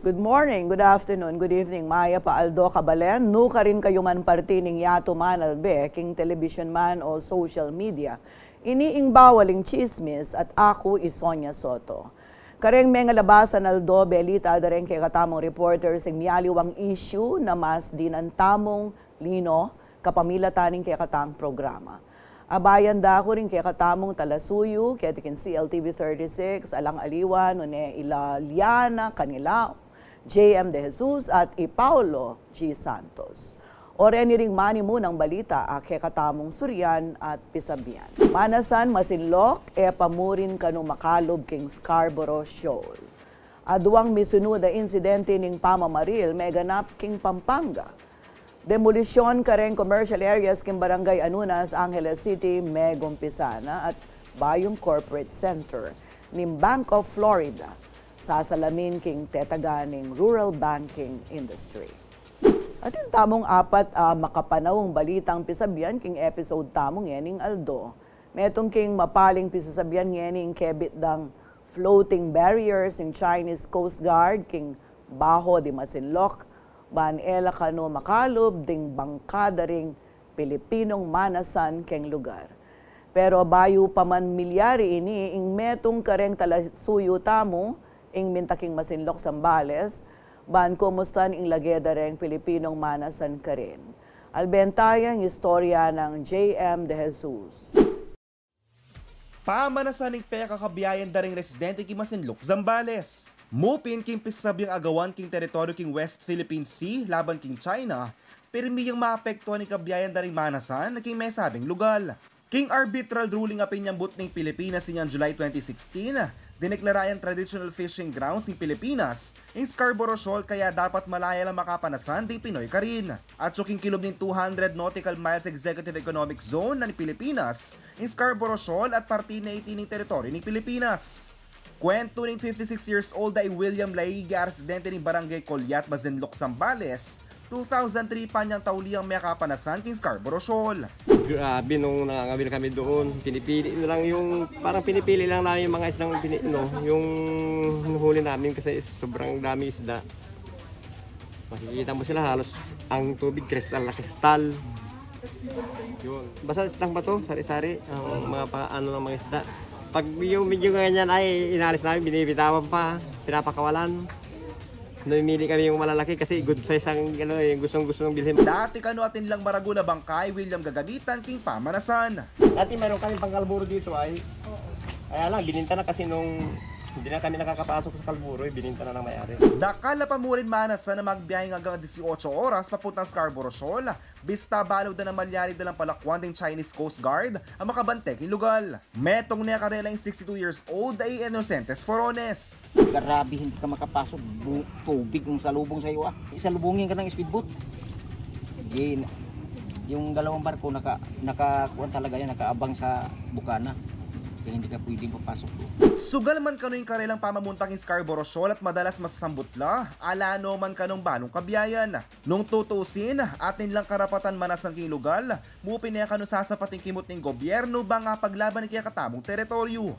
Good morning, good afternoon, good evening, Maya pa Aldo Cabalen. No ka rin kayo man partining yato man albe, king television man o social media. Iniing bawaling chismis at ako is Sonia Soto. Kareng may labasan Aldo, belita da rin kay katamong reporters ang miyaliwang issue na mas dinantamong lino kapamilataning kay katang programa. Abayan da ko rin kay katamong talasuyo, kaya tikin CLTV 36, Alang Aliwan, une ila Liana, kanila, JM De Jesus at Paulo G. Santos. Oreni ring mani mo ng balita kay katamong Suryan at Pisabian. Manasan masinlok pamurin kanu makalob king Scarborough Shoal. Aduang misunod na insidente ning pamamaril may ganap king Pampanga. Demolisyon kareng commercial areas king Barangay Anunas, Angeles City, Megumpisana at Bayong Corporate Center ning Bank of Florida sa salamin king tetaganing rural banking industry. At yung tamong apat makapanawong balitang pisabian king episode tamong yening Aldo. Metong king mapaling pisasabian yening kebit dang floating barriers in Chinese Coast Guard king Baho di Masinloc, Banela kano makalob ding bangkada ring Pilipinong manasan keng lugar. Pero bayo pa man milyari ini ing metong kareng talasuyo tamo ing mintaking Masinloc Zambales, ban kumustan ing lageda ring Pilipinong manasan ka rin. Albentayang istorya ng JM De Jesus. Pamanasan ing peka kabiyayan da ring residente king Masinloc Zambales. Mupin king pisabyang agawan king teritoryo king West Philippine Sea laban king China, pirmiyang maapektuhan ning kabiyayan da ring manasan na king may sabing lugal. King arbitral ruling apinyambut ning Pilipinas niyan July 2016, dineklarayang traditional fishing grounds ng Pilipinas ing Scarborough Shoal kaya dapat malaya lang makapanasan di Pinoy ka rin. At suking kilob ng 200 nautical miles Executive Economic Zone ng Pilipinas ing Scarborough Shoal at parte na 18 ng teritoryo ng Pilipinas. Kwento ng 56 years old ay William Laiga, residente ng Barangay Colyat, Masinloc, Zambales. 2003 pa niyang tauliyang may kapanasan king Scarborough Shoal. Grabe nung nangangabil kami doon, pinipili lang yung, parang pinipili lang namin yung mga isdang yung huli namin kasi sobrang dami isda. Makikita mo sila halos ang tubig kristal na kristal. Yun. Basta isdang ba to? Sari-sari ang mga paano ng mga isda. Pag yung medyo ganyan ay inalis namin, binibitawan pa, pinapakawalan. Namimili kami yung malalaki kasi good size ang yung gustong-gusto ng bilhin. Dati kano atin lang Maragula bangkay William gagamitan king pamanasan. Dati meron kami pang kalburo dito ay lang, bininta na kasi nung hindi na kami nakakapasok sa kalburo, bininta na ng may-ari. Dakala pa mo rin manasan na magbiyahing hanggang 18 oras papuntang Scarborough Shoal. Bista balaw na malyari dalang palakwan ng Chinese Coast Guard ang makabantek ilugal. Metong na karela yung 62 years old ay Inocentes Forones. Grabe, hindi ka makapasok, tubig kung salubong sa iyo Isalubungin ka ng speedboat. Yung dalawang barko nakakuan talaga yan, nakaabang sa bukana. Kaya hindi ka pwedeng papasok doon. Sugal man kano yung karelang pamamuntang in Scarborough Shoal at madalas masasambutla, alano man kanong banong kabiyayan. Nung tutusin, atin lang karapatan manasan king lugal, mupin niya kano sasapating kimot ng gobyerno ba nga paglaban ni kaya katamong teritoryo.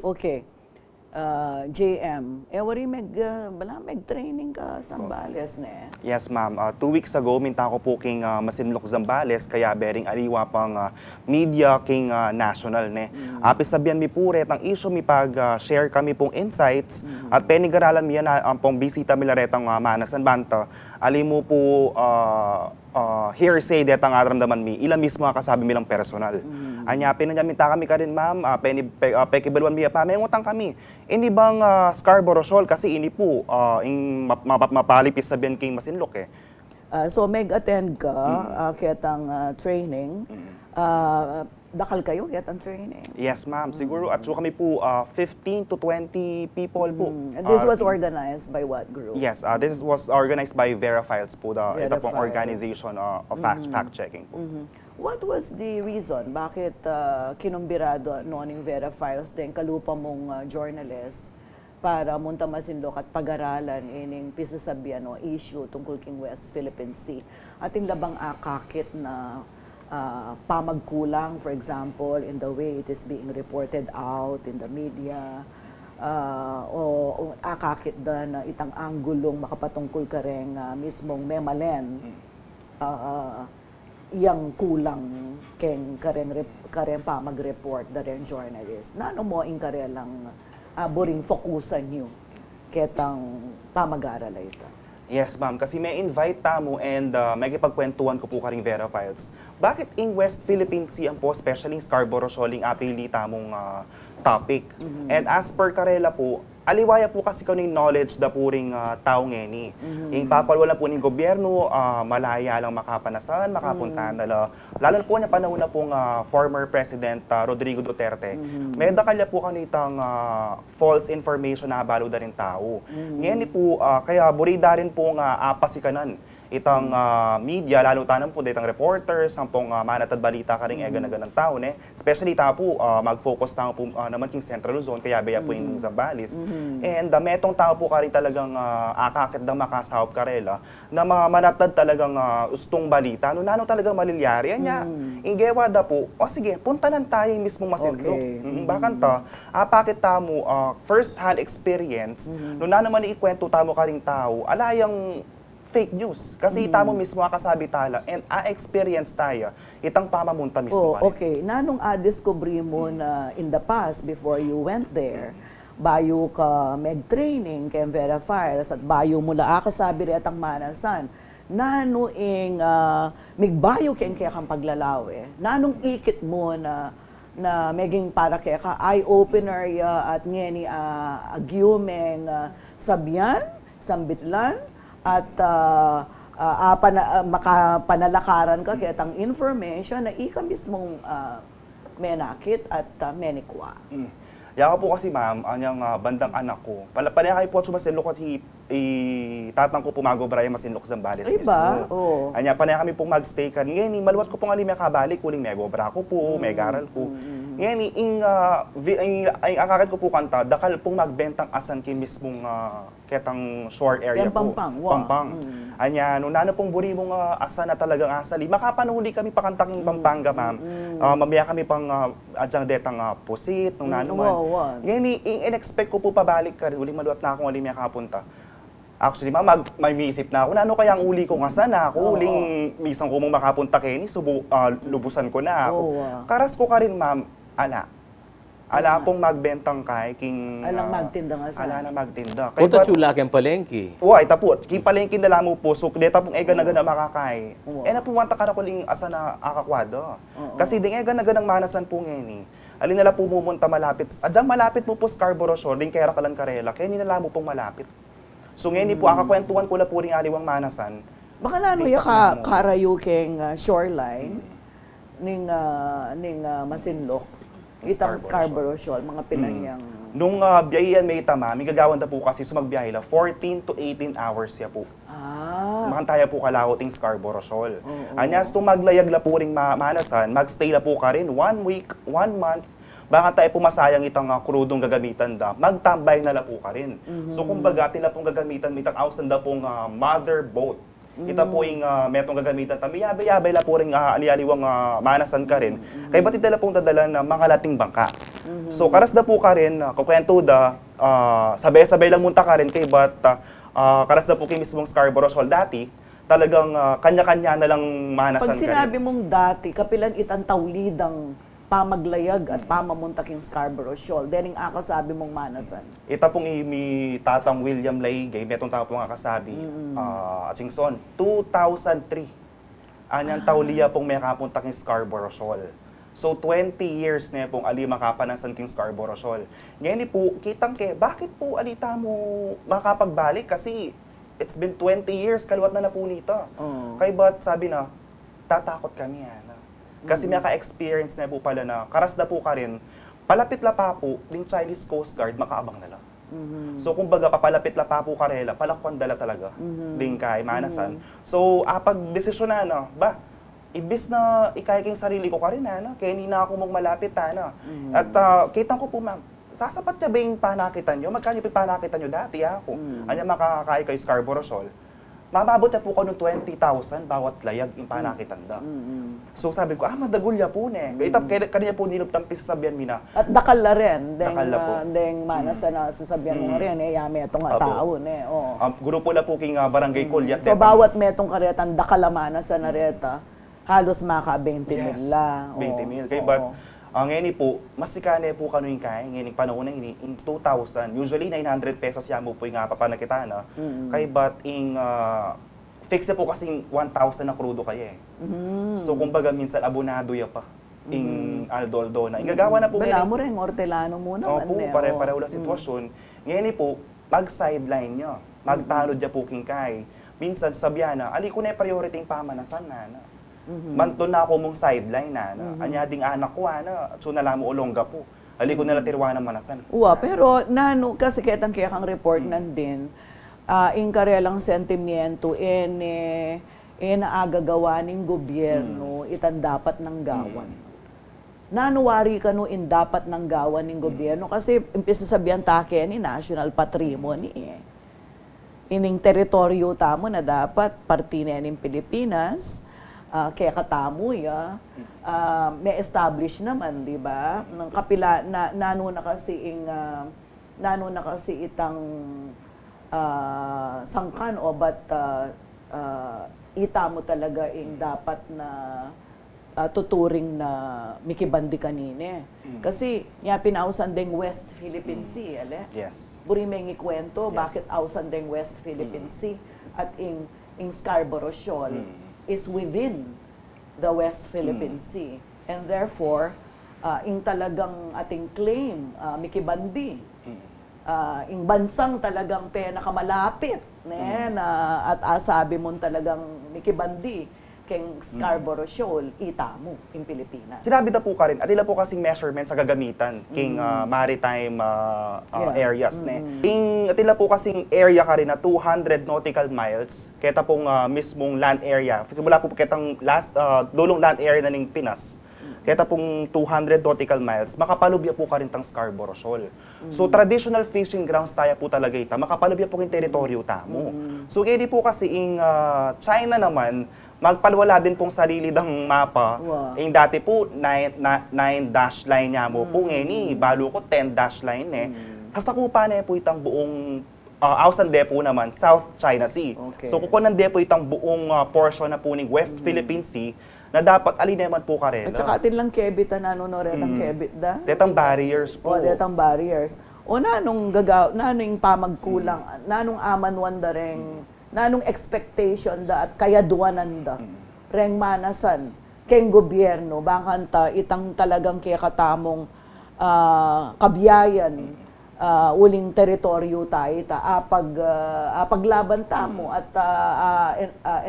Okay. JM, wari meg-training ka sa Zambales ne? Yes ma'am, 2 weeks ago minta ko po king Masinloc Zambales kaya bering aliwa pang media king national ne. Pisabihan mi pure ang issue mi pag-share kami pong insights at penigaralan mi yan ang pong bisita mi laretang manasan banta. Ali mo po hearsay detang aramdaman mi, ilang mismo kasabi mi lang personal. Anya pinanyaminta kami ka rin ma'am, pekibaluan mi pa, may utang kami. Ini bang Scarborough Shoal kasi ini po mapalipis sabihan king Masinloc eh. So meg-attend ka ketang training. Dakal kayo ketang training? Yes ma'am, siguro at so kami po 15 to 20 people po. And this was organized by what group? Yes, this was organized by Verifiles po, ito pong Verifiles. organization of fact-checking po. What was the reason? Bakit kinumbirado noon ng Verifiles din kalupa mong journalist para munta Masinloc at pag-aralan ining pisasabihan o issue tungkol king West Philippine Sea? Ating labang akakit na pamagkulang, for example, in the way it is being reported out in the media, o akakit da na itang anggulong makapatungkol ka rin mismong memalen, yang kulang keng karen pa mag-report da rin journalist. Nano mo in karelang boring fokusan nyo ketang pamag-arala ito? Yes, ma'am. Kasi may invite tamo and may kipagkwentuhan ko po karing Vera Files. Bakit in West Philippine Sea ang po, especially Scarborough Shoal, apili tamong topic? And as per karela po, aliwaya po kasi kung yung knowledge da puring tao ngeni. Yung papalwala po ng gobyerno, malaya lang makapanasan, makapuntahan nila. Lalo na po niya panahon na pong former President Rodrigo Duterte. May dakalya po kanitang false information na balo da rin tao. Ngeni po, kaya burida rin pong apasikanan itang media, lalo tanang po ditang reporters, sampong manatad balita ka rin egan-agan ng tao, especially ta po, mag-focus tao po naman king Central Luzon, kaya baya po yung Zambales. And metong tao po ka rin talagang akakit na makasahop karela, na manatad talagang ustong balita, nano talagang malilyari. Anya, ingewa da po, o sige, punta lang tayo yung mismong Masinloc. Bakan ta, apakit tamo, first-hand experience, nano man ikwento tamo ka rin tao, alayang fake news. Kasi ita mo mismo akasabi tala and experience tayo itang pamamunta mismo. Okay. Nanong discovery mo na in the past, before you went there, bayo ka training kay Vera Files at bayo mula akasabi rin atang manasan, nano ing migbayo kaya kang paglalawe, nanong ikit mo na maging para kaya ka eye-opener ya at ngeni agyumeng sabyan, sambitlan, at makapanalakaran ka kaya tang information na ika mismong menakit at menikwa. Yaka po kasi ma'am, anyang bandang anak ko. Palaya kayo po at sumasinlo kasi tatang ko pumago Brian Masinloc Zambales mismo. Iba? Oo. Anya, panaya kami pong mag-stay kan. Ngayon, maluwat ko pong alim kabalik, kuling megobra ko po, megaral ko. Ngayon, ang akakit ko po kanta, dakal pong magbentang asan kin mismong ketang shore area po. Pampang. Anya, nano pong buri mong asan na talagang asali. Makapanuli kami pakantaking Pampanga, ma'am. Mamaya kami pang adyang detang pusit, nung nano man. Ngayon, in-expect ko po pabalik ka rin. Uling maluwat na akong alim kapunta. Actually, ma'am, may isip na ako, ano kaya ang uli ko nga sana ako, uling misang ko mong makapunta kayo ni, lubusan ko na ako. Karas ko ka rin, ma'am, ala pong magbentang kay, king... Alang magtinda nga sana. Ala na magtinda. Punta chula kang palengke. Uwa, ita po, king palengke na lang mo po, so deta pong ega-naga na makakay. Na pumunta ka na kuling asa na akakwado. Kasi ding ega-naga ng manasan po ngeni. Alin nila po pumunta malapit, adyang malapit po po Scarborough Shore, din kaya Rakalan Karela, kaya nila mo pong malapit. So ngayon po, akakwentuhan ko na po rin aliwang manasan. Baka nano ya karayo keng shoreline ning Masinloc, itang Scarborough Shoal, mga pinanyang... Nung biyahiyan may tama, may gagawan na po kasi sumagbiyahe la 14 to 18 hours ya po. Makantaya po kalawot yung Scarborough Shoal. Anyas, itong maglayag la po rin manasan, magstay la po ka rin 1 week, 1 month, baka tayo pumasayang itang krudong gagamitan da, magtambay na la po ka rin. So kumbaga, tila pong gagamitan, may itang ausan da pong mother boat. Ita po yung metong gagamitan, yabay-yabay la po rin ali-aliwang manasan ka rin. Kaya ba't itala pong dadalan na mga lating bangka. So karas da po ka rin, kukwento da, sabay-sabay lang munta ka rin, kaya ba't karas da po kayo mismong Scarborough Shoal dati, talagang kanya-kanya na lang manasan ka rin. Pag sinabi mong dati, kapilan itang tawlidang pamaglayag at pamamuntaking Scarborough Shoal, dening akasabi mong manasan. Ita pong mi tatang William Laigay, metong tao pong akasabi, Chingson, 2003. Anyang tawliya pong may kapuntaking Scarborough Shoal. So 20 years na pong ali makapanasan king Scarborough Shoal. Ngayon po, kitang bakit po alita mo makapagbalik? Kasi it's been 20 years, kaluwat na po nito. Kaya ba't sabi na, tatakot kami kasi may ka-experience na po pala na karas na po ka rin, palapit la pa po, ng Chinese Coast Guard, makaabang nila. So kumbaga, papalapit la pa po karela, palakwan dala talaga, din kay manasan. So, pag desisyon na, ibis na ikayaking sarili ko ka rin, kaya hindi na ako mong malapit, At kitang ko po, ma'am, sasapat niya ba yung panakitan nyo? Magkano yung panakitan nyo dati, ako? Anya makakakaya kay Scarborough Shoal? mamabot na po ko ng 20,000 bawat layag yung panakitanda. So sabi ko, madagulya po ne. Kaya po niluptang pisasabihan mina. At dakal na rin. Dakal na po. Deng manasa na sasabihan mo rin, yame itong tao. Grupo na po king barangay Kulyat. So bawat metong karetan, dakal na manasa na reta, halos maka 20 mil la. 20 mil. Kaya ngayon po, mas sikane po kano yung kaya. Ngayon panahon na ini in 2,000. Usually 900 pesos yan mo po yung papanakita na. Kaya but fix na po kasi 1,000 na krudo kaya eh. So kumbaga minsan abonado ya pa. Aldo na. Igagawa na po Bala mo rin, hortelano muna. Opo, pare-pareho na sitwasyon. Ngayon po, mag-sideline nyo. Magtanod niya po king kay. Minsan sabihan na, ali ko na priority yung pamanasan na. Manto na ako mong sideline na. Anya ding anak ko na. So nalamo ulongga po. Ali ko nala tirwa ng manasan. Pero nano kasi kaya kang report nandin, in karelang sentimiento naagagawa ng gobyerno itan dapat ng gawan. Nanuwari ka no in dapat ng gawan ng gobyerno kasi impisa sabihan take ni national patrimony Ining teritoryo tamo na dapat partine ng Pilipinas. Kaya katamo may establish naman, di ba? Nang kapila nano na kasi itang sangkan o ba't ita mo talaga ing dapat na tuturing na mikibandi kanine. Kasi nga pinausan ding West Philippine Sea, Yes. Buri may ikwento, bakit ausan ding West Philippine Sea at ing Scarborough Shoal is within the West Philippine Sea. And therefore, ing talagang ating claim, mikibandi. Ing bansang talagang pinakamalapit at asabi mo talagang mikibandi keng Scarborough Shoal, itamo in Pilipinas. Sinabi na po ka rin, at ila po kasing measurement sa gagamitan king maritime areas. At ila po kasing area ka rin na 200 nautical miles, kaya pong mismong land area. Simula po kitang dulong land area na ng Pinas. Kaya pong 200 nautical miles, makapalubya po ka rin tang Scarborough Shoal. So traditional fishing grounds tayo po talaga ita, makapalubya po king teritoryo tamo. So kaya po kasi in China naman, magpalwala din pong sarili ng mapa. Yung dati po, 9 dash line niya mo po ngayon balo ko 10 dash line Sasakupa na po itang buong Ausan Depo naman, South China Sea. So kukunan depo itang buong portion na po ng West Philippine Sea na dapat alin naman po karela. At saka atin lang kebit na retang kebit da. Detang barriers po. Detang barriers. O nanong pamagkulang, nanong amanwan da ring, nanong expectation da at kayaduanan da, reng manasan, keng gobyerno, bakanta itang talagang kaya katamong kabiyayan, uling teritoryo tayo, apaglaban tamo at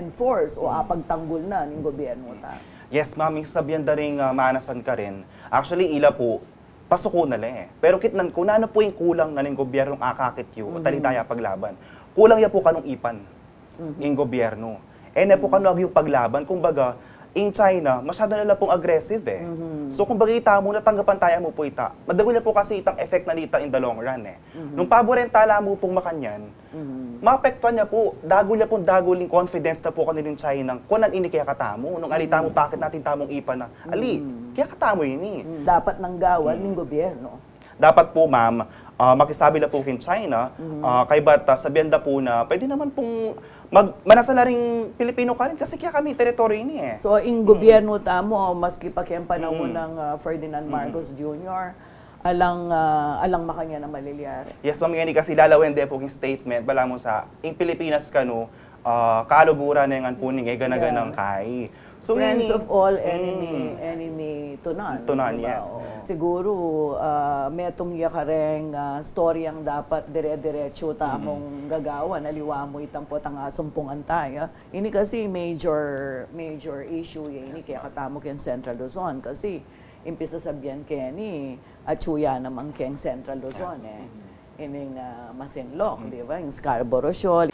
enforce o apagtanggol na ng gobyerno ta. Yes, ma'am, sabihan da rin manasan ka rin. Actually, ila po, pasuko na lang Pero kitnan ko, na ano po yung kulang na ng gobyernong akakit yu, o talitaya paglaban. Kulang ya po kanong ipan ng gobyerno. Na po kanong yung paglaban, kumbaga, in China, masyado nila pong aggressive So kung bagay mo, natanggapan tayo mo po ita. Madagol po kasi itang effect na nita in the long run Nung paborentala mo pong makanyan, maapektuhan niya po, dagol yung confidence na po kanilang China, kunan ini kaya katamo, nung alita mo, bakit natin tamong ipan na, kaya katamo ini. Dapat nang gawan ng gobyerno. Dapat po, ma'am, makisabi na po kin China, kay bata, sabihan na po na, pwede naman pong manasala ring Pilipino ka rin kasi kaya kami teritoryo ini So, in gobyerno tamo, maski pa kaya panahon ng Ferdinand Marcos Jr., alang makanya na malilyari. Yes, ma'am, yan kasi lalawin din po yung statement, bala mo sa, in Pilipinas ka no, kaluguran na yung anpuning ganaganang kay. So, friends of all, enemy to none. To none, yes. Siguro, metong yakareng storyang dapat dire-diretso tamong gagawa, naliwa mo itampo ang sumpungan tayo. Ini kasi major issue ini kaya katamo ken Central Luzon kasi impisa sabihan keni at chuya naman ken Central Luzon Ining Masinloc, di ba? Yung Scarborough Shoal.